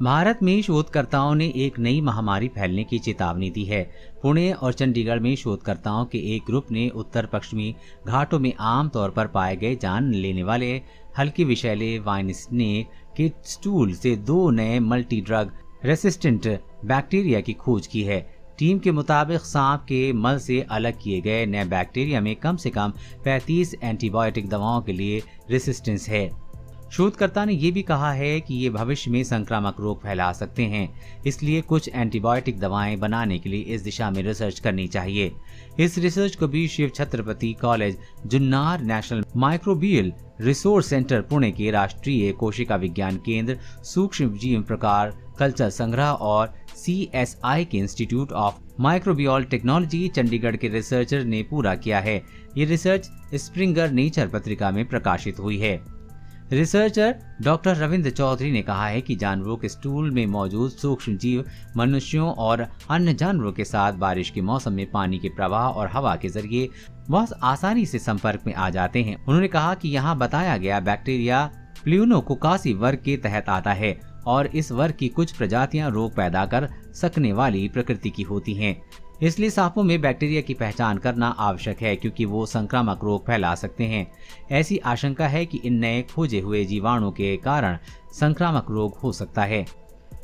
भारत में शोधकर्ताओं ने एक नई महामारी फैलने की चेतावनी दी है। पुणे और चंडीगढ़ में शोधकर्ताओं के एक ग्रुप ने उत्तर पश्चिमी घाटों में आमतौर पर पाए गए जान लेने वाले हल्के विषैले वाइन स्नेक के स्टूल से 2 नए मल्टी ड्रग रेसिस्टेंट बैक्टीरिया की खोज की है। टीम के मुताबिक सांप के मल से अलग किए गए नए बैक्टीरिया में कम से कम 35 एंटीबायोटिक दवाओं के लिए रेसिस्टेंस है। शोधकर्ता ने यह भी कहा है कि ये भविष्य में संक्रामक रोग फैला सकते हैं, इसलिए कुछ एंटीबायोटिक दवाएं बनाने के लिए इस दिशा में रिसर्च करनी चाहिए। इस रिसर्च को भी Shiv Chhatrapati college Junnar, national microbial resource centre Pune के राष्ट्रीय कोशिका विज्ञान केंद्र, सूक्ष्म जीव प्रकार कल्चर संग्रह और CSI के institute of microbial technology Chandigarh के रिसर्चर ने पूरा किया है। ये रिसर्च स्प्रिंगर नेचर पत्रिका में प्रकाशित हुई है। रिसर्चर डॉक्टर रविंद्र चौधरी ने कहा है कि जानवरों के स्टूल में मौजूद सूक्ष्म जीव मनुष्यों और अन्य जानवरों के साथ बारिश के मौसम में पानी के प्रवाह और हवा के जरिए बहुत आसानी से संपर्क में आ जाते हैं। उन्होंने कहा कि यहाँ बताया गया बैक्टीरिया प्ल्यूनोकोकासी वर्ग के तहत आता है और इस वर्ग की कुछ प्रजातियां रोग पैदा कर सकने वाली प्रकृति की होती हैं। इसलिए सांपों में बैक्टीरिया की पहचान करना आवश्यक है, क्योंकि वो संक्रामक रोग फैला सकते हैं। ऐसी आशंका है कि इन नए खोजे हुए जीवाणु के कारण संक्रामक रोग हो सकता है।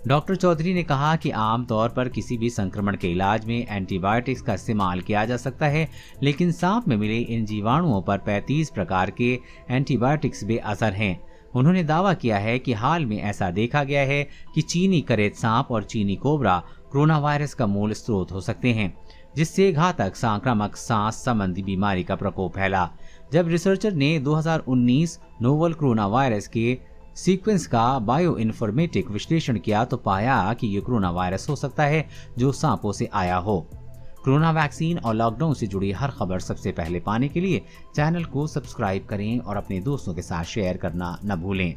डॉक्टर चौधरी ने कहा कि आमतौर पर किसी भी संक्रमण के इलाज में एंटीबायोटिक्स का इस्तेमाल किया जा सकता है, लेकिन सांप में मिले इन जीवाणुओं पर 35 प्रकार के एंटीबायोटिक्स बेअसर हैं। उन्होंने दावा किया है कि हाल में ऐसा देखा गया है कि चीनी करेत सांप और चीनी कोबरा कोरोना वायरस का मूल स्रोत हो सकते हैं, जिससे घातक संक्रामक सांस संबंधी बीमारी का प्रकोप फैला। जब रिसर्चर ने 2019 नोवल कोरोना वायरस के सीक्वेंस का बायो इन्फॉर्मेटिक विश्लेषण किया तो पाया कि ये कोरोना वायरस हो सकता है जो सांपों से आया हो। कोरोना वैक्सीन और लॉकडाउन से जुड़ी हर खबर सबसे पहले पाने के लिए चैनल को सब्सक्राइब करें और अपने दोस्तों के साथ शेयर करना न भूलें।